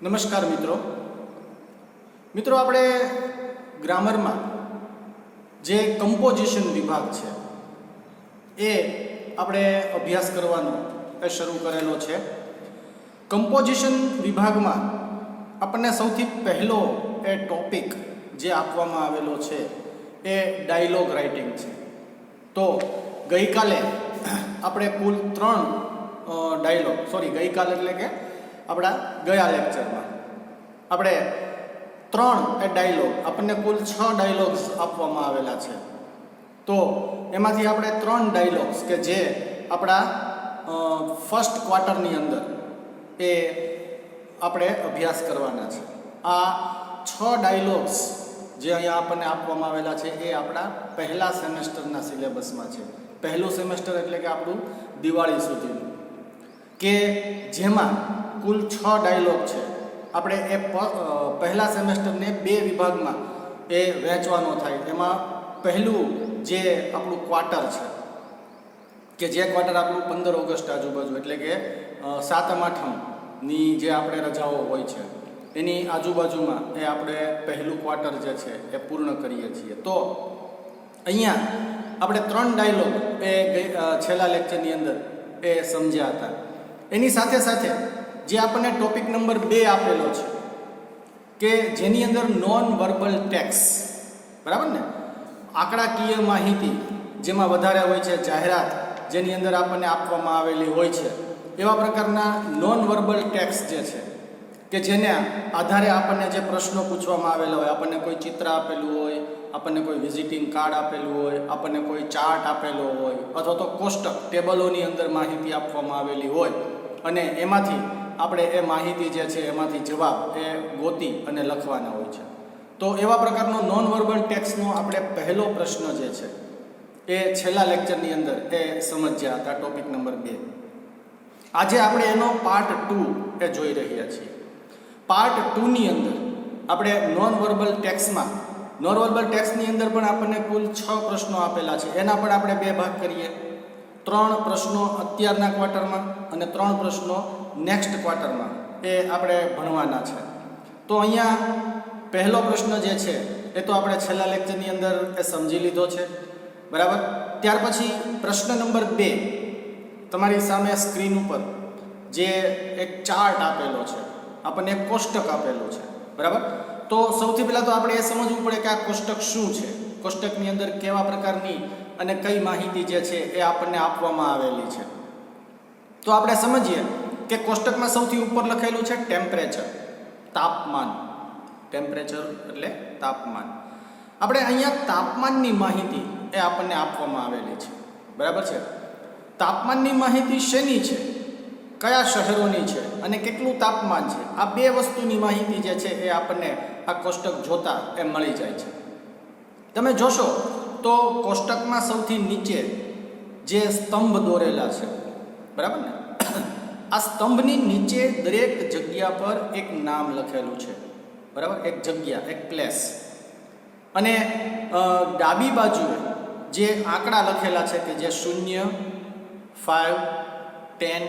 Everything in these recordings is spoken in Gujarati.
નમસ્કાર મિત્રો આપણે ગ્રામરમાં જે કમ્પોઝિશન વિભાગ છે એ આપણે અભ્યાસ કરવાનો એ શરૂ કરેલો છે. કમ્પોઝિશન વિભાગમાં આપણને સૌથી પહેલો એ ટોપિક જે આપવામાં આવેલો છે એ ડાયલોગ રાઇટિંગ છે. તો ગઈકાલે આપણે કુલ 3 ડાયલોગ ગઈકાલે એટલે કે આપણા ગયા લેક્ચરમાં આપણે 3 ડાયલોગ આપણને કુલ 6 ડાયલોગ્સ આપવામાં આવેલા છે. તો એમાંથી આપણે 3 ડાયલોગ્સ કે જે આપણા ફર્સ્ટ ક્વાર્ટરની અંદર એ આપણે અભ્યાસ કરવાના છે. આ 6 ડાયલોગ્સ જે અહીંયા આપણને આપવામાં આવેલા છે એ આપણા પહેલા સેમેસ્ટરના સિલેબસમાં છે. પહેલું સેમેસ્ટર એટલે કે આપણું દિવાળી સુધીનું, કે જેમાં કુલ 6 ડાયલોગ છે. આપણે એ પહેલા સેમેસ્ટરને 2 વિભાગમાં એ વહેંચવાનો થાય. એમાં પહેલું જે આપણું ક્વાર્ટર છે કે જે ક્વાર્ટર આપણું 15 ઓગસ્ટ આજુબાજુ એટલે કે 7મ 8મની જે આપણે રજાઓ હોય છે એની આજુબાજુમાં એ આપણે પહેલું ક્વાર્ટર જે છે એ પૂર્ણ કરીએ છીએ. તો અહીંયા આપણે 3 ડાયલોગ એ છેલ્લા લેક્ચરની અંદર એ સમજ્યા હતા. એની સાથે સાથે જે આપણને ટોપિક નંબર 2 આપેલો છે કે જેની અંદર નોન વર્બલ ટેક્સ, બરાબર ને, આંકડાકીય માહિતી જેમાં વધારે હોય છે, જાહેરાત જેની અંદર આપણને આપવામાં આવેલી હોય છે, એવા પ્રકારના નોન વર્બલ ટેક્સ જે છે કે જેના આધારે આપણને જે પ્રશ્નો પૂછવામાં આવેલા હોય, આપણને કોઈ ચિત્ર આપેલું હોય, આપણને કોઈ વિઝિટિંગ કાર્ડ આપેલું હોય, આપણને કોઈ ચાર્ટ આપેલો હોય અથવા તો કોષ્ટક ટેબલોની અંદર માહિતી આપવામાં આવેલી હોય અને એમાંથી આપણે એ માહિતી જે છે એમાંથી જવાબ એ ગોતી અને લખવાના હોય છે. તો એવા પ્રકારનો નોન વર્બલ ટેક્સનો આપણે પહેલો પ્રશ્ન જે છે એ છેલ્લા લેક્ચરની અંદર એ સમજ્યા હતા, ટોપિક નંબર 2. આજે આપણે એનો પાર્ટ 2 એ જોઈ રહ્યા છીએ. પાર્ટ 2ની અંદર આપણે નોન વર્બલ ટેક્સની અંદર પણ આપણને કુલ 6 પ્રશ્નો આપેલા છે. એના પણ આપણે 2 ભાગ કરીએ. 3 પ્રશ્નો અત્યારના ક્વાર્ટરમાં અને 3 પ્રશ્નો નેક્સ્ટ ક્વાર્ટરમાં એ આપણે ભણવાના છે. તો અહીંયા પહેલો પ્રશ્ન જે છે એ તો આપણે છેલ્લા લેક્ચરની અંદર એ સમજી લીધો છે, બરાબર. ત્યાર પછી પ્રશ્ન નંબર 2 તમારી સામે સ્ક્રીન ઉપર જે એક ચાર્ટ આપેલો છે, આપણને એક કોષ્ટક આપેલું છે, બરાબર. તો સૌથી પહેલાં તો આપણે એ સમજવું પડે કે આ કોષ્ટક શું છે, કોષ્ટકની અંદર કેવા પ્રકારની અને કઈ માહિતી જે છે એ આપણને આપવામાં આવેલી છે. તો આપણે સમજીએ કે કોષ્ટકમાં સૌથી ઉપર લખેલું છે ટેમ્પરેચર, તાપમાન. ટેમ્પરેચર એટલે તાપમાન. આપણે અહીંયા તાપમાનની માહિતી એ આપણને આપવામાં આવેલી છે, બરાબર છે. તાપમાનની માહિતી શેની છે, કયા શહેરોની છે અને કેટલું તાપમાન છે, આ 2 વસ્તુની માહિતી જે છે એ આપણને આ કોષ્ટક જોતા એ મળી જાય છે. તમે જોશો તો કોષ્ટકમાં સૌથી નીચે જે સ્તંભ દોરેલા છે, બરાબર ને, આ સ્તંભની નીચે દરેક જગ્યા પર એક નામ લખેલું છે, બરાબર, એક જગ્યા, એક પ્લેસ. અને ડાબી બાજુએ જે આંકડા લખેલા છે કે જે 0, 5, 10,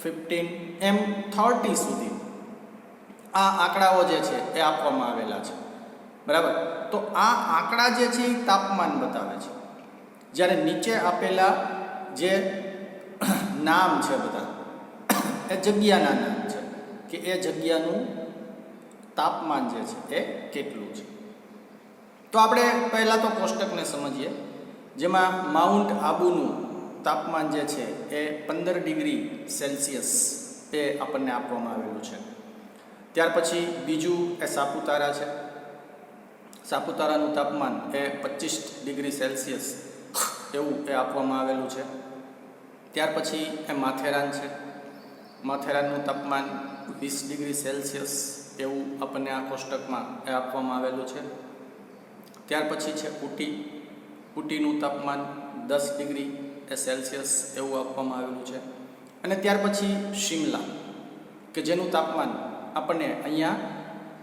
15 એમ 30 સુધી આ આંકડાઓ જે છે એ આપવામાં આવેલા છે, બરાબર. તો આ આંકડા જે છે એ તાપમાન બતાવે છે, જ્યારે નીચે આપેલા જે નામ છે બધા એ જગ્યાના નામ છે કે એ જગ્યાનું તાપમાન જે છે એ કેટલું છે. તો આપણે પહેલાં તો કોષ્ટકને સમજીએ, જેમાં માઉન્ટ આબુનું તાપમાન જે છે એ 15 ડિગ્રી સેલ્સિયસ એ આપણને આપવામાં આવેલું છે. ત્યાર પછી બીજું એ સાપુતારા છે. સાપુતારાનું તાપમાન એ 25 ડિગ્રી સેલ્સિયસ એવું એ આપવામાં આવેલું છે. ત્યાર પછી એ માથેરાન છે. માથેરાનનું તાપમાન 20 ડિગ્રી સેલ્સિયસ એવું આપણને આ કોષ્ટકમાં એ આપવામાં આવેલું છે. ત્યાર પછી છે ઉટીનું તાપમાન 10 ડિગ્રી સેલ્સિયસ એવું આપવામાં આવેલું છે. અને ત્યાર પછી શિમલા કે જેનું તાપમાન આપણને અહીંયા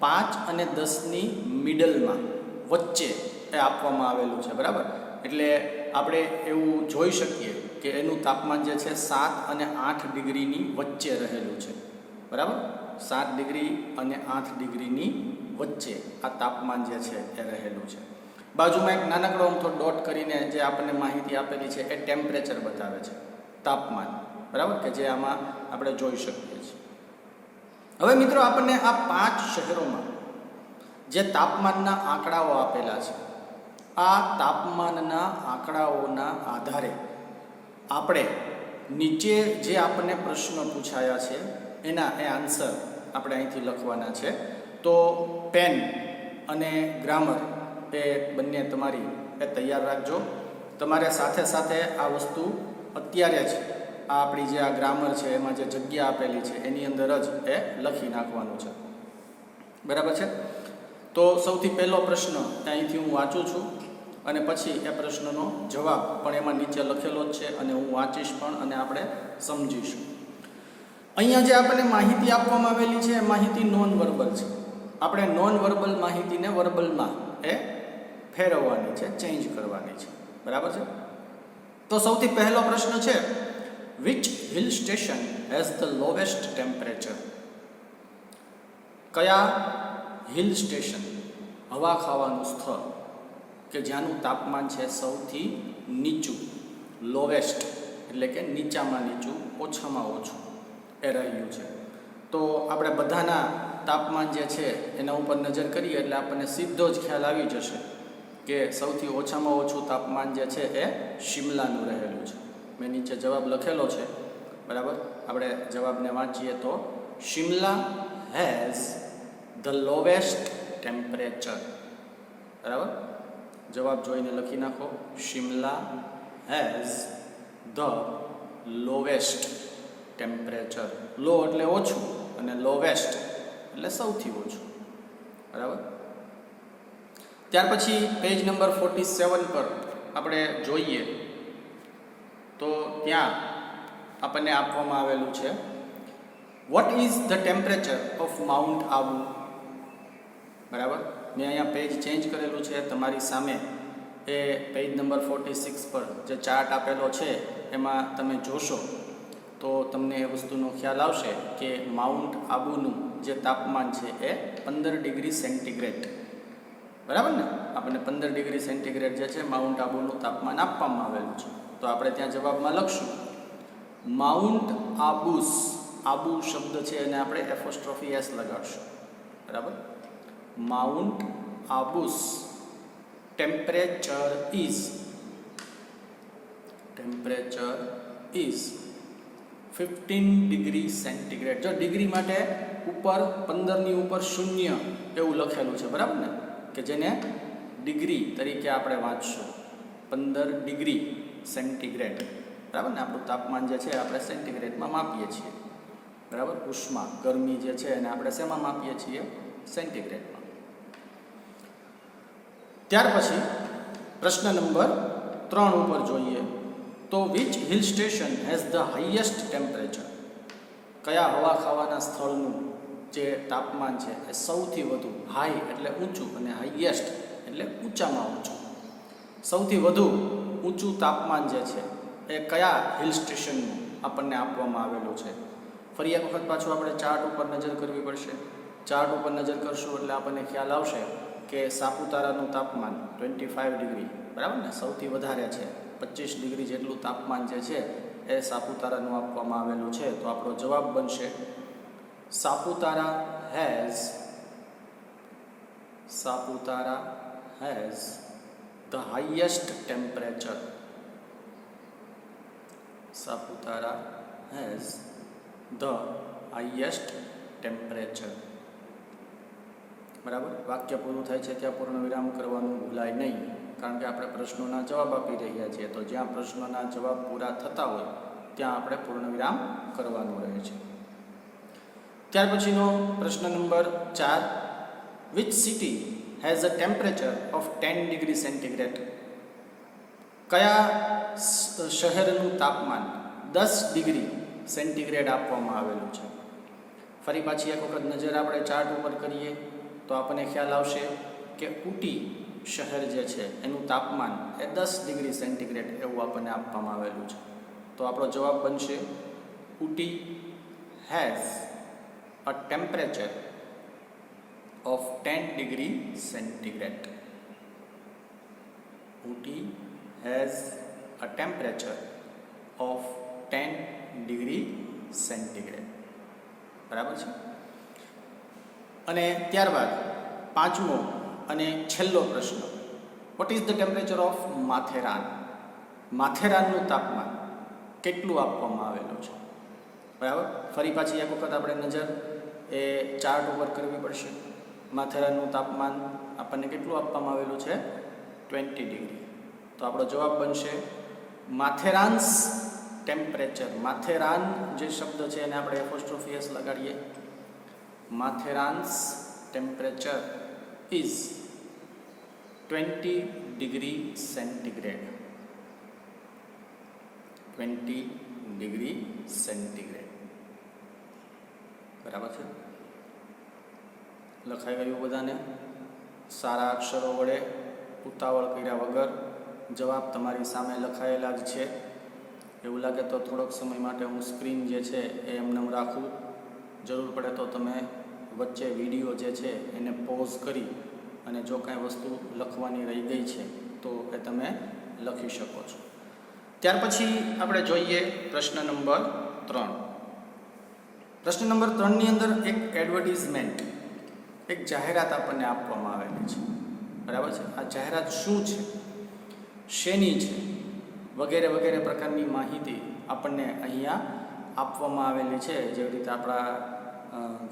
5 અને 10ની મિડલમાં વચ્ચે એ આપવામાં આવેલું છે, બરાબર. એટલે આપણે એવું જોઈ શકીએ કે એનું તાપમાન જે છે 7 અને 8 ડિગ્રીની વચ્ચે રહેલું છે, બરાબર. 7 ડિગ્રી અને 8 ડિગ્રીની વચ્ચે આ તાપમાન જે છે એ રહેલું છે. બાજુમાં એક નાનકડો અમથો ડોટ કરીને જે આપણને માહિતી આપેલી છે એ ટેમ્પરેચર બતાવે છે, તાપમાન, બરાબર, કે જે આમાં આપણે જોઈ શકીએ છીએ. હવે મિત્રો આપણને આ 5 શહેરોમાં જે તાપમાનના આંકડાઓ આપેલા છે, આ તાપમાનના આંકડાઓના આધારે આપણે નીચે જે આપણને પ્રશ્ન પૂછાયા છે એના આન્સર આપણે અહીંથી લખવાના છે. તો પેન અને ગ્રામર એ બંને તમારી તૈયાર રાખજો. તમારે સાથે સાથે આ વસ્તુ અત્યારે જ આ આપણી જે આ ગ્રામર છે એમાં જે જગ્યા આપેલી છે એની અંદર જ એ લખી નાખવાનું છે, બરાબર છે. તો સૌથી પહેલો પ્રશ્ન અહીંથી હું વાંચું છું અને પછી એ પ્રશ્નનો જવાબ પણ એમાં નીચે લખેલો જ છે અને હું વાંચીશ પણ અને આપણે સમજીશું. અહીંયા જે આપણને માહિતી આપવામાં આવેલી છે એ માહિતી નોન વર્બલ છે. આપણે નોન વર્બલ માહિતીને વર્બલમાં એ ફેરવવાની છે, ચેન્જ કરવાની છે, બરાબર છે. તો સૌથી પહેલો પ્રશ્ન છે, which hill station has the lowest temperature? કયા હિલ સ્ટેશન, હવા ખાવાનું સ્થળ કે જ્યાંનું તાપમાન છે સૌથી નીચું, લોવેસ્ટ એટલે કે નીચામાં નીચું, ઓછામાં ઓછું એ રહ્યું છે? તો આપણે બધાના તાપમાન જે છે એના ઉપર નજર કરીએ એટલે આપણને સીધો જ ખ્યાલ આવી જશે કે સૌથી ઓછામાં ઓછું તાપમાન જે છે એ શિમલાનું રહેલું છે. મેં નીચે જવાબ લખેલો છે, બરાબર. આપણે જવાબને વાંચીએ તો Shimla has the lowest temperature, બરાબર. જવાબ જોઈને લખી નાખો, Shimla has the lowest temperature. Low એટલે ઓછું અને લોવેસ્ટ એટલે સૌથી ઓછું, બરાબર. ત્યાર પછી પેજ નંબર 47 પર આપણે જોઈએ તો ત્યાં આપણને આપવામાં આવેલું છે, vote is the temperature of mount Abu? બરાબર. મેં અહીંયા પેજ ચેન્જ કરેલું છે, તમારી સામે એ પેજ નંબર 46 પર જે ચાર્ટ આપેલો છે એમાં તમે જોશો તો તમને એ વસ્તુનો ખ્યાલ આવશે કે માઉન્ટ આબુનું જે તાપમાન છે એ 15 ડિગ્રી સેન્ટીગ્રેડ, બરાબર ને. આપણને 15 ડિગ્રી સેન્ટીગ્રેડ જે છે માઉન્ટ આબુનું તાપમાન આપવામાં આવેલું છે. તો આપણે ત્યાં જવાબમાં લખશું માઉન્ટ આબુસ. આબુ શબ્દ છે એને આપણે એપોસ્ટ્રોફી એસ લગાડશું, બરાબર. Mount Abu's temperature is 15 degree centigrade. જો ડિગ્રી માટે ઉપર 15ની ઉપર 0 એવું લખેલું છે, બરાબર ને, કે જેને ડિગ્રી તરીકે આપણે વાંચશું. 15 ડિગ્રી સેન્ટીગ્રેડ, બરાબર ને. આપણું તાપમાન જે છે આપણે સેન્ટીગ્રેડમાં માપીએ છીએ, બરાબર. ઉષ્મા, ગરમી જે છે એને આપણે શેમાં માપીએ છીએ? સેન્ટીગ્રેડમાં. ત્યાર પછી પ્રશ્ન નંબર 3 ઉપર જોઈએ તો which hill station has the highest temperature? કયા હવા ખાવાના સ્થળનું જે તાપમાન છે એ સૌથી વધુ, હાઈ એટલે ઊંચું અને હાઈએસ્ટ એટલે ઊંચામાં ઊંચું, સૌથી વધુ ઊંચું તાપમાન જે છે એ કયા હિલ સ્ટેશનનું આપણને આપવામાં આવેલું છે? ફરી એક વખત પાછું આપણે ચાર્ટ ઉપર નજર કરવી પડશે. ચાર્ટ ઉપર નજર કરશું એટલે આપણને ખ્યાલ આવશે કે સાપુતારાનું તાપમાન 25 ડિગ્રી, બરાબર ને, સૌથી વધારે છે. 25 ડિગ્રી જેટલું તાપમાન જે છે એ સાપુતારાનું આપવામાં આવેલું છે. તો આપણો જવાબ બનશે Saputara has the highest temperature. Saputara has the highest temperature, બરાબર. વાક્ય પૂરું થાય છે ત્યાં પૂર્ણ વિરામ કરવાનું ભૂલાય નહીં, કારણ કે આપણે પ્રશ્નોના જવાબ આપી રહ્યા છીએ. તો જ્યાં પ્રશ્નોના જવાબ પૂરા થતા હોય ત્યાં આપણે પૂર્ણ વિરામ કરવાનું રહે છે. ત્યાર પછીનો પ્રશ્ન નંબર 4, which city has a temperature of 10 degree centigrade? કયા શહેરનું તાપમાન 10 ડિગ્રી સેન્ટીગ્રેડ આપવામાં આવેલું છે? ફરી પાછી એક વખત નજર આપણે ચાર્ટ ઉપર કરીએ તો આપણને ખ્યાલ આવશે કે ઉટી શહેર જે છે એનું તાપમાન એ 10 ડિગ્રી સેન્ટીગ્રેડ એવું આપણને આપવામાં આવેલું છે. તો આપણો જવાબ બનશે Ooty has a temperature of 10 degree centigrade. Ooty has a temperature of 10 degree centigrade. બરાબર છે. અને ત્યારબાદ પાંચમો અને છેલ્લો પ્રશ્ન, what is the temperature of Matheran? માથેરાનનું તાપમાન કેટલું આપવામાં આવેલું છે? બરાબર. ફરી પાછી એક વખત આપણે નજર એ ચાર્ટ ઉપર કરવી પડશે. માથેરાનનું તાપમાન આપણને કેટલું આપવામાં આવેલું છે? 20 ડિગ્રી. તો આપણો જવાબ બનશે માથેરાન્સ ટેમ્પરેચર. માથેરાન જે શબ્દ છે એને આપણે એપોસ્ટ્રોફી એસ લગાડીએ. Matheran's temperature is 20 degree centigrade. 20 degree centigrade. બરાબર છે. લખાઈ ગયું બધાને? સારા અક્ષરો વડે ઉતાવળ કર્યા વગર જવાબ તમારી સામે લખાયેલા જ છે. એવું લાગે તો થોડોક સમય માટે હું સ્ક્રીન જે છે એ એમને રાખું. જરૂર પડે તો તમે વચ્ચે વિડીયો જે છે એને પોઝ કરી અને જો કાંઈ વસ્તુ લખવાની રહી ગઈ છે તો એ તમે લખી શકો છો. ત્યાર પછી આપણે જોઈએ પ્રશ્ન નંબર 3. પ્રશ્ન નંબર 3ની અંદર એક એડવર્ટિઝમેન્ટ, એક જાહેરાત આપણને આપવામાં આવેલી છે. બરાબર છે. આ જાહેરાત શું છે, શેની છે, વગેરે વગેરે પ્રકારની માહિતી આપણને અહીંયા આપવામાં આવેલી છે. જેવી રીતે આપણા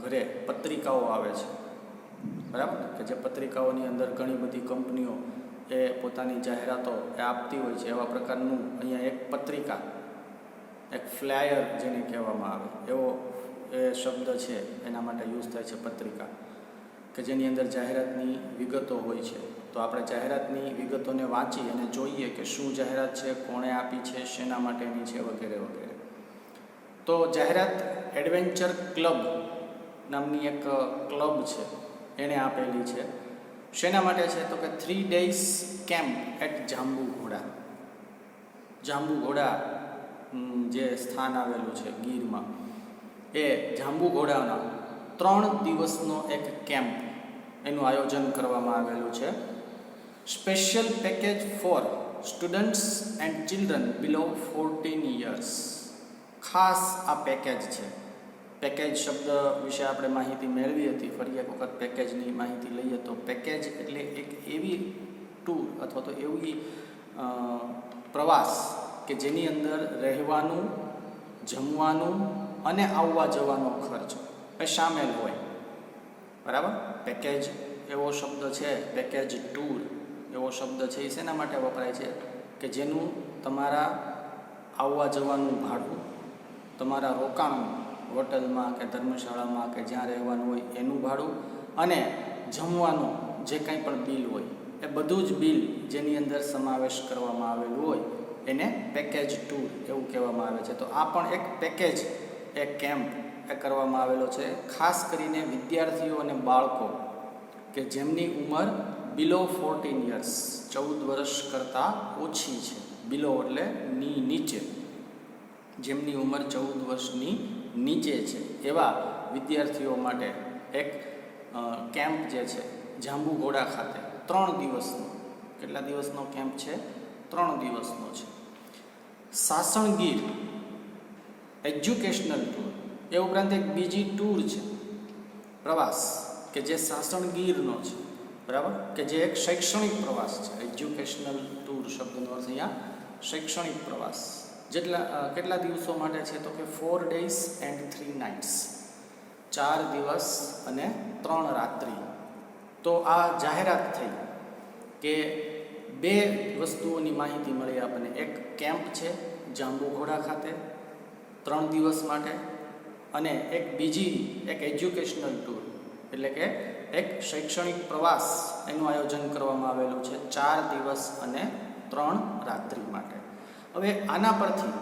ઘરે પત્રિકાઓ આવે છે, બરાબર, કે જે પત્રિકાઓની અંદર ઘણી બધી કંપનીઓ એ પોતાની જાહેરાતો એ આપતી હોય છે. એવા પ્રકારનું અહીંયા એક પત્રિકા, એક ફ્લાયર જેને કહેવામાં આવે એવો એ શબ્દ છે એના માટે યુઝ થાય છે પત્રિકા, કે જેની અંદર જાહેરાતની વિગતો હોય છે. તો આપણે જાહેરાતની વિગતોને વાંચી અને જોઈએ કે શું જાહેરાત છે, કોણે આપી છે, શેના માટેની છે, વગેરે વગેરે. તો જાહેરાત એડવેન્ચર ક્લબ નામની એક ક્લબ છે એણે આપેલી છે. શેના માટે છે? તો કે 3 days camp at Jambughoda. Jambughoda જે સ્થાન આવેલું છે ગીરમાં, એ જાંબુઘોડાના 3 દિવસનો એક કેમ્પ એનું આયોજન કરવામાં આવેલું છે. Special package for students and children below 14 years. ખાસ આ પેકેજ છે. પેકેજ શબ્દ વિશે આપણે માહિતી મેળવી હતી. ફરી એક વખત પેકેજની માહિતી લઈએ તો પેકેજ એટલે એક એવી ટૂર અથવા તો એવી પ્રવાસ કે જેની અંદર રહેવાનું, જમવાનું અને આવવા જવાનો ખર્ચ એ સામેલ હોય. બરાબર. પેકેજ એવો શબ્દ છે, પેકેજ ટૂર એવો શબ્દ છે, એ શેના માટે વપરાય છે? કે જેનું તમારા આવવા જવાનું ભાડું, તમારા રોકાણ હોટલમાં કે ધર્મશાળામાં કે જ્યાં રહેવાનું હોય એનું ભાડું અને જમવાનું જે કંઈ પણ બિલ હોય એ બધું જ બિલ જેની અંદર સમાવેશ કરવામાં આવેલું હોય એને પેકેજ ટૂર એવું કહેવામાં આવે છે. તો આ પણ એક પેકેજ, એક કેમ્પ એ કરવામાં આવેલો છે ખાસ કરીને વિદ્યાર્થીઓ અને બાળકો કે જેમની ઉંમર બિલો 14 years, 14 વર્ષ કરતાં ઓછી છે. બિલો એટલે નીચે, જેમની ઉંમર 14 વર્ષની નીચે છે એવા વિદ્યાર્થીઓ માટે એક કેમ્પ જે છે જાંબુઘોડા ખાતે 3 દિવસનો. કેટલા દિવસનો કેમ્પ છે? 3 દિવસનો છે. સાસણગીર એજ્યુકેશનલ ટૂર એ ઉપરાંત એક બીજી ટૂર છે, પ્રવાસ, કે જે સાસણગીરનો છે. બરાબર, કે જે એક શૈક્ષણિક પ્રવાસ છે. એજ્યુકેશનલ ટૂર શબ્દનો અર્થ અહીંયા શૈક્ષણિક પ્રવાસ. કેટલા દિવસો માટે છે? તો કે 4 days and 3 nights. 4 દિવસ અને 3 રાત્રિ. તો આ જાહેરાત થઈ કે 2 વસ્તુઓની માહિતી મળી આપણને. એક કેમ્પ છે જાંબુઘોડા ખાતે 3 દિવસ માટે, અને એક બીજી એક એજ્યુકેશનલ ટૂર એટલે કે એક શૈક્ષણિક પ્રવાસ એનું આયોજન કરવામાં આવેલું છે 4 દિવસ અને 3 રાત્રિ માટે. હવે આના પરથી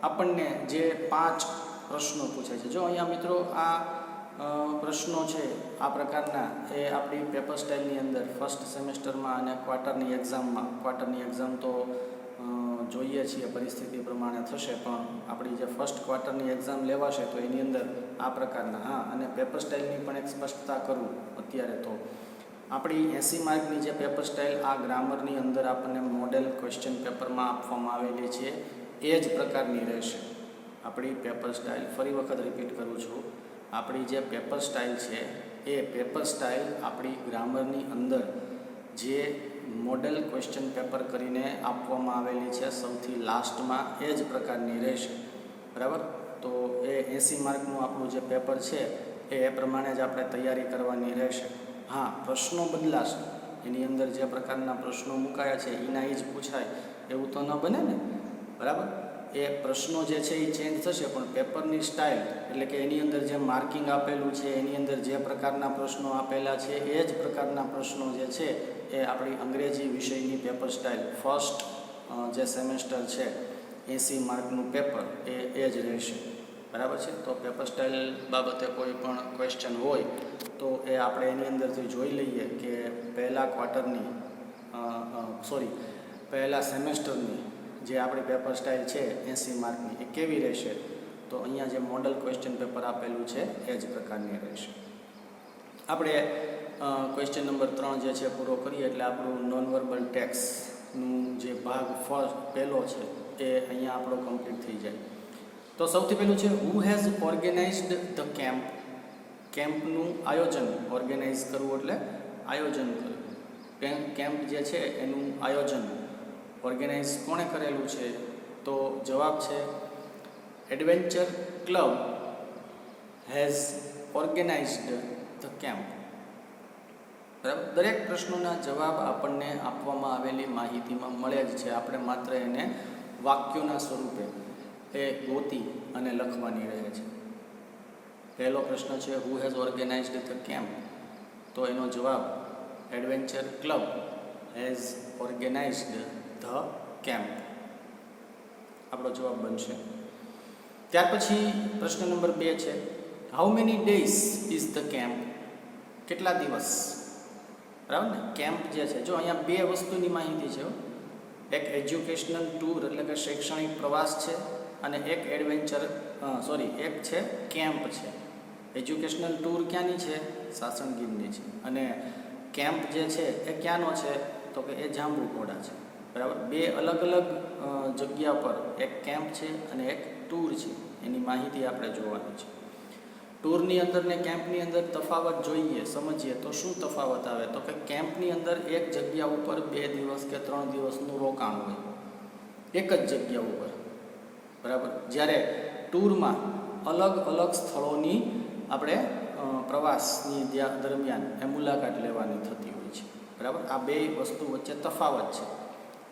આપણને જે 5 પ્રશ્નો પૂછાય છે, જો અહીંયા મિત્રો આ પ્રશ્નો છે આ પ્રકારના એ આપણી પેપર સ્ટાઇલની અંદર ફર્સ્ટ સેમેસ્ટરમાં અને ક્વાર્ટરની એક્ઝામમાં, ક્વાર્ટરની એક્ઝામ તો જોઈએ છીએ પરિસ્થિતિ પ્રમાણે થશે, પણ આપણી જે ફર્સ્ટ ક્વાર્ટરની એક્ઝામ લેવાશે તો એની અંદર આ પ્રકારના અને પેપર સ્ટાઇલની પણ એક સ્પષ્ટતા કરું અત્યારે તો આપણી 80 માર્કની જે પેપર સ્ટાઇલ આ ગ્રામરની અંદર આપણને મોડેલ ક્વેશ્ચન પેપરમાં આપવામાં આવેલી છે એ જ પ્રકારની રહેશે. આપણી પેપર સ્ટાઇલ ફરી વખત રિપીટ કરું છું, આપણી જે પેપર સ્ટાઇલ છે એ પેપર સ્ટાઇલ આપણી ગ્રામરની અંદર જે મોડેલ ક્વેશ્ચન પેપર કરીને આપવામાં આવેલી છે સૌથી લાસ્ટમાં એ જ પ્રકારની રહેશે. બરાબર, તો એ 80 માર્કનું આપણું જે પેપર છે એ પ્રમાણે જ આપણે તૈયારી કરવાની રહેશે. હા, પ્રશ્નો બદલાશે, એની અંદર જે પ્રકારના પ્રશ્નો મુકાયા છે એના એ જ પૂછાય એવું તો ન બને ને. બરાબર, એ પ્રશ્નો જે છે એ ચેન્જ થશે, પણ પેપરની સ્ટાઇલ એટલે કે એની અંદર જે માર્કિંગ આપેલું છે એની અંદર જે પ્રકારના પ્રશ્નો આપેલા છે એ જ પ્રકારના પ્રશ્નો જે છે એ આપણી અંગ્રેજી વિષયની પેપર સ્ટાઇલ ફર્સ્ટ જે સેમેસ્ટર છે 80 માર્કનું પેપર એ જ રહેશે. બરાબર છે, તો પેપર સ્ટાઇલ બાબતે કોઈ પણ ક્વેશ્ચન હોય તો એ આપણે એની અંદરથી જોઈ લઈએ કે પહેલા સેમેસ્ટરની જે આપણી પેપર સ્ટાઇલ છે 80 માર્કની એ કેવી રહેશે. તો અહીંયા જે મોડલ ક્વેશ્ચન પેપર આપેલું છે એ જ પ્રકારની રહેશે. આપણે ક્વેશ્ચન નંબર 3 જે છે પૂરો કરીએ એટલે આપણું નોન વર્બલ ટેક્સનું જે ભાગ પહેલો છે એ અહીંયા આપણો કમ્પ્લીટ થઈ જાય. તો સૌથી પહેલું છે who has organised the camp. કેમ્પનું આયોજન, ઓર્ગેનાઇઝ કરવું એટલે આયોજન કરવું. કેમ્પ જે છે એનું આયોજન ઓર્ગેનાઇઝ કોણે કરેલું છે? તો જવાબ છે adventure club has organised the camp. બરાબર, દરેક પ્રશ્નોના જવાબ આપણને આપવામાં આવેલી માહિતીમાં મળે જ છે, આપણે માત્ર એને વાક્યોના સ્વરૂપે એ ગોતી અને લખવાની રહે છે. પહેલો પ્રશ્ન છે who has organised the camp, તો એનો જવાબ adventure club has organised the camp આપણો જવાબ બનશે. ત્યાર પછી પ્રશ્ન નંબર 2 છે how many days is the camp. કેટલા દિવસ? બરાબર ને, કેમ્પ જે છે, જો અહીંયા 2 વસ્તુની માહિતી છે. એક એજ્યુકેશનલ ટૂર એટલે કે શૈક્ષણિક પ્રવાસ છે, અને એક એક છે કેમ્પ છે. એજ્યુકેશનલ ટૂર ક્યાંની છે? સાસણગીરની છે. અને કેમ્પ જે છે એ ક્યાંનો છે? તો કે એ જાંબુઘોડા છે. બરાબર, 2 અલગ અલગ જગ્યા પર એક કેમ્પ છે અને એક ટૂર છે, એની માહિતી આપણે જોવાની છે. ટૂરની અંદર ને કેમ્પની અંદર તફાવત જોઈએ, સમજીએ તો શું તફાવત આવે? તો કે કેમ્પની અંદર એક જગ્યા ઉપર 2 દિવસ કે 3 દિવસનું રોકાણ હોય, એક જ જગ્યા ઉપર. બરાબર, જ્યારે ટૂરમાં અલગ અલગ સ્થળોની આપણે પ્રવાસની દરમિયાન એ મુલાકાત લેવાની થતી હોય છે. બરાબર, આ 2 વસ્તુ વચ્ચે તફાવત છે.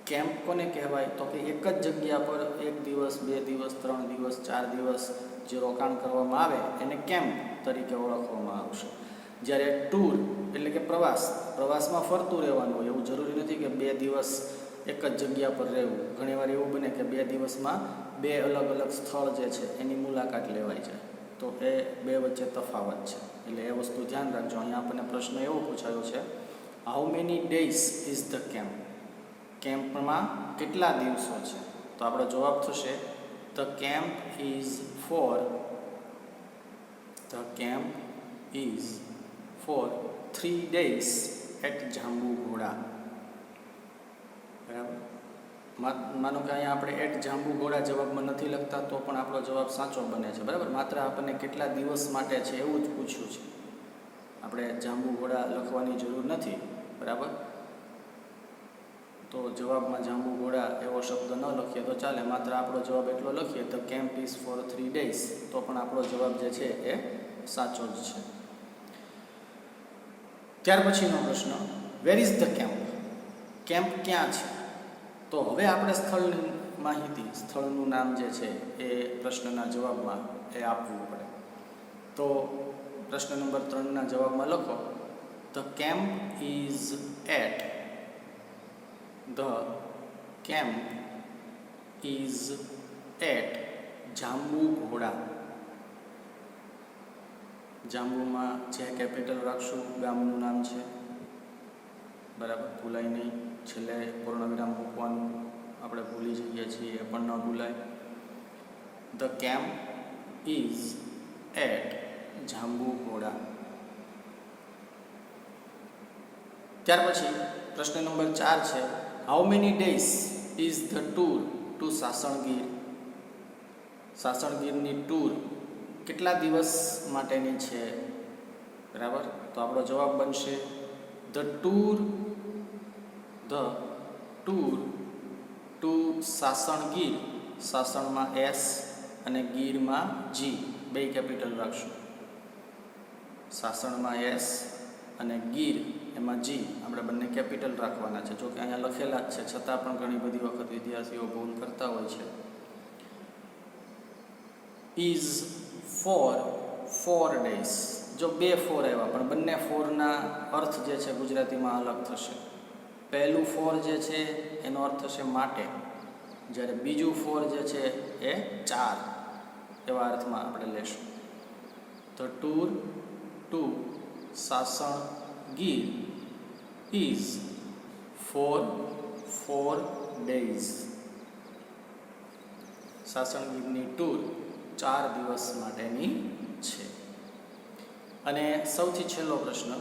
કેમ્પ કોને કહેવાય? તો કે એક જ જગ્યા પર 1 દિવસ 2 દિવસ 3 દિવસ 4 દિવસ જે રોકાણ કરવામાં આવે એને કેમ્પ તરીકે ઓળખવામાં આવશે. જ્યારે ટૂર એટલે કે પ્રવાસમાં ફરતું રહેવાનું હોય, એવું જરૂરી નથી કે 2 દિવસ એક જ જગ્યા પર રહેવું. ઘણીવાર એવું બને કે 2 દિવસમાં 2 અલગ અલગ સ્થળ જે છે એની મુલાકાત લેવાઈ જાય, તો એ 2 વચ્ચે તફાવત છે. એટલે એ વસ્તુ ધ્યાન રાખજો. અહીંયા આપણને પ્રશ્ન એવો પૂછાયો છે how many days is the camp. કેમ્પમાં કેટલા દિવસો છે? તો આપણો જવાબ થશે the camp is for 3 days at Jambughoda. બરાબર, માનો કે અહીંયા આપણે એટ જાંબુઘોડા જવાબમાં નથી લખતા તો પણ આપણો જવાબ સાચો બને છે. બરાબર, માત્ર આપણને કેટલા દિવસ માટે છે એવું જ પૂછ્યું છે, આપણે જાંબુઘોડા લખવાની જરૂર નથી. બરાબર, તો જવાબમાં જાંબુઘોડા એવો શબ્દ ન લખીએ તો ચાલે, માત્ર આપણો જવાબ એટલો લખીએ the camp is for 3 days તો પણ આપણો જવાબ જે છે એ સાચો જ છે. ત્યાર પછીનો પ્રશ્ન where is the camp. Camp ક્યાં છે? તો હવે આપણે સ્થળની માહિતી, સ્થળનું નામ જે છે એ પ્રશ્નના જવાબમાં એ આપવું પડે. તો પ્રશ્ન નંબર 3ના જવાબમાં લખો the camp is at Jambughoda. જાંબુમાં જે કેપિટલ રાખશું ગામનું નામ છે. બરાબર, ભૂલાય નહીં, છેલ્લે પૂર્ણવિરામ મૂકવાનું. આપણે ભૂલી જઈએ છીએ, એ પણ ન ભૂલાય. The camp is at Jambughoda. ત્યાર પછી પ્રશ્ન નંબર 4 છે, how many days is the tour to Sasangir. સાસણગીરની ટૂર કેટલા દિવસ માટેની છે? બરાબર, તો આપણો જવાબ બનશે ધ ટૂર ટુ સાસણગીર. સાસણમાં એસ અને ગીરમાં જી, બે કેપિટલ રાખશું. સાસણમાં એસ અને ગીર એમાં જી, આપણે બંને કેપિટલ રાખવાના છે. જો કે અહીંયા લખેલા જ છે, છતાં પણ ઘણી બધી વખત વિદ્યાર્થીઓ ભૂલ કરતા હોય છે. Is four 4 days. જો 2 4 આવ્યા પણ બંને 4ના અર્થ જે છે ગુજરાતીમાં અલગ થશે. પહેલું 4 જે છે એનો અર્થ થશે માટે, જ્યારે બીજું 4 જે છે એ 4 એવા અર્થમાં આપણે લેશું. The tour to Sasangir is four 4 days. સાસણગીરની ટૂર 4 દિવસ માટેની છે. અને સૌથી છેલ્લો પ્રશ્ન,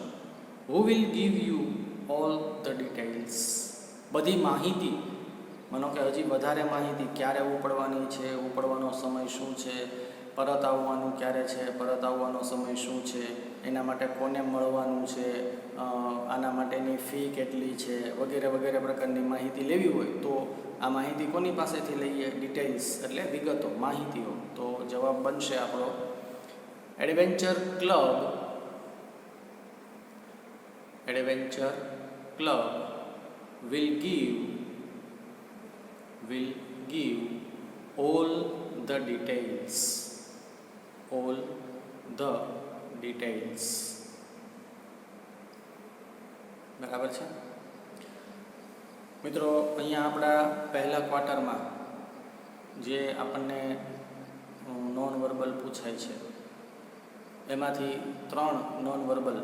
who will give you all the details. બધી માહિતી, માનો કે હજી વધારે માહિતી ક્યારે ઉપડવાની છે, ઉપડવાનો સમય શું છે, પરત આવવાનું ક્યારે છે, પરત આવવાનો સમય શું છે, એના માટે કોને મળવાનું છે, આના માટેની ફી કેટલી છે, વગેરે વગેરે પ્રકારની માહિતી લેવી હોય તો આ માહિતી કોની પાસેથી લઈએ? ડિટેલ્સ એટલે વિગતો, માહિતીઓ. તો જવાબ બનશે આપણો adventure club will give all the details. બરાબર છે મિત્રો. અહીંયા આપણા પહેલા ક્વાર્ટરમાં જે આપણને નોન વર્બલ પૂછાય છે એમાંથી 3 નોન વર્બલ,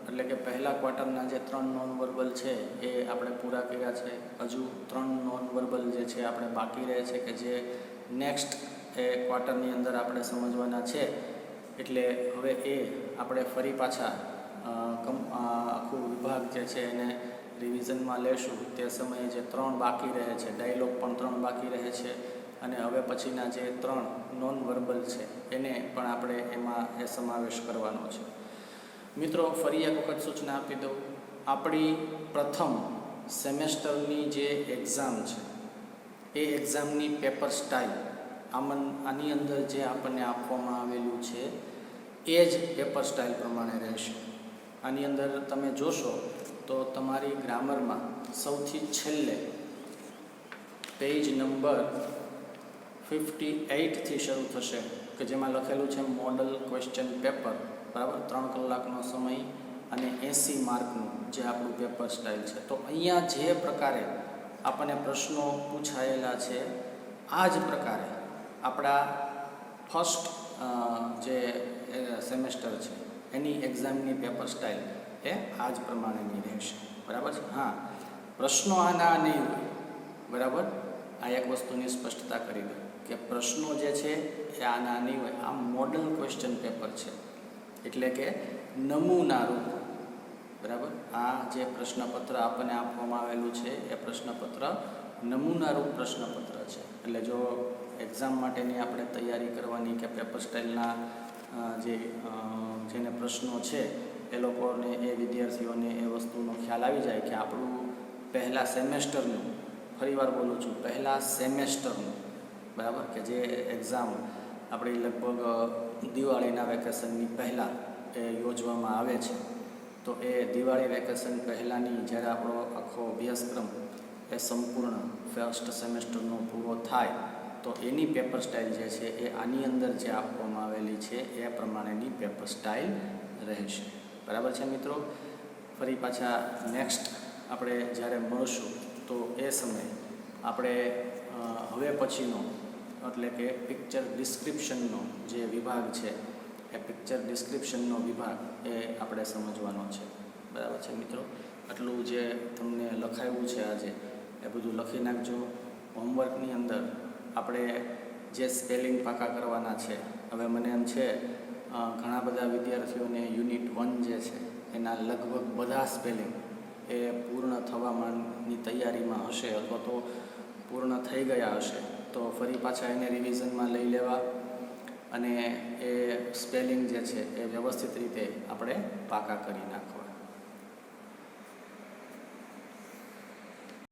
એટલે કે પહેલા ક્વાર્ટરના જે 3 નોન વર્બલ છે એ આપણે પૂરા કર્યા છે. હજુ 3 નોન વર્બલ જે છે આપણે બાકી રહે છે, કે જે નેક્સ્ટ એ ક્વાર્ટરની અંદર આપણે સમજવાના છે. એટલે હવે એ આપણે ફરી પાછા આખું વિભાગ જે છે એને રિવિઝનમાં લેશું. તે સમયે જે 3 બાકી રહે છે, ડાયલોગ પણ 3 બાકી રહે છે, અને હવે પછીના જે 3 નોન વર્બલ છે એને પણ આપણે એમાં એ સમાવેશ કરવાનો છે. મિત્રો ફરી એક વખત સૂચના આપી દઉં, આપણી પ્રથમ સેમેસ્ટરની જે એક્ઝામ છે એ એક્ઝામની પેપર સ્ટાઇલ આની અંદર જે આપણને આપવામાં આવેલું છે એ જ પેપર સ્ટાઇલ પ્રમાણે રહેશે. આની અંદર તમે જોશો તો તમારી ગ્રામરમાં સૌથી છેલ્લે પેજ નંબર 58થી શરૂ થશે, કે જેમાં લખેલું છે મોડલ ક્વેશ્ચન પેપર. બરાબર, 3 કલાકનો સમય અને 80 માર્કનું જે આપણું પેપર સ્ટાઇલ છે. તો અહીંયા જે પ્રકારે આપણને પ્રશ્નો પૂછાયેલા છે આ જ પ્રકારે આપણા ફર્સ્ટ જે સેમેસ્ટર છે એની એક્ઝામની પેપર સ્ટાઇલ એ આ જ પ્રમાણેની રહેશે. બરાબર છે. હા, પ્રશ્નો આના નહીં હોય. બરાબર, આ એક વસ્તુની સ્પષ્ટતા કરી દો કે પ્રશ્નો જે છે એ આના નહીં હોય. આ મોડલ ક્વેશ્ચન પેપર છે, એટલે કે નમૂનારૂપ. બરાબર, આ જે પ્રશ્નપત્ર આપણને આપવામાં આવેલું છે એ પ્રશ્નપત્ર નમૂનારૂપ પ્રશ્નપત્ર છે. એટલે જો એક્ઝામ માટેની આપણે તૈયારી કરવાની કે પેપર સ્ટાઇલના જેને પ્રશ્નો છે એ લોકોને, એ વિદ્યાર્થીઓને એ વસ્તુનો ખ્યાલ આવી જાય કે આપણું પહેલાં સેમેસ્ટરનું, ફરીવાર બોલું છું, પહેલાં સેમેસ્ટરનું, બરાબર, કે જે એક્ઝામ આપણી લગભગ દિવાળીના વેકેશનની પહેલાં એ યોજવામાં આવે છે. તો એ દિવાળી વેકેશન પહેલાંની જ્યારે આપણો આખો અભ્યાસક્રમ એ સંપૂર્ણ ફર્સ્ટ સેમેસ્ટરનો પૂરો થાય તો એની પેપર સ્ટાઇલ જે છે એ આની અંદર જે આપવામાં આવેલી છે એ પ્રમાણેની પેપર સ્ટાઇલ રહેશે. બરાબર છે મિત્રો. ફરી પાછા નેક્સ્ટ આપણે જ્યારે મળશું તો એ સમયે આપણે હવે પછીનો, એટલે કે પિક્ચર ડિસ્ક્રિપ્શનનો જે વિભાગ છે એ પિક્ચર ડિસ્ક્રિપ્શનનો વિભાગ એ આપણે સમજવાનો છે. બરાબર છે મિત્રો. આટલું જે તમને લખાયું છે આજે એ બધું લખી નાખજો હોમવર્કની અંદર આપણે જે સ્પેલિંગ પાકા કરવાના છે. હવે મને એમ છે ઘણા બધા વિદ્યાર્થીઓને યુનિટ 1 જે છે એના લગભગ બધા સ્પેલિંગ એ પૂર્ણ થવાની તૈયારીમાં હશે અથવા તો પૂર્ણ થઈ ગયા હશે. તો ફરી પાછા એને રિવિઝનમાં લઈ લેવા અને એ સ્પેલિંગ જે છે એ વ્યવસ્થિત રીતે આપણે પાકા કરી નાખવા.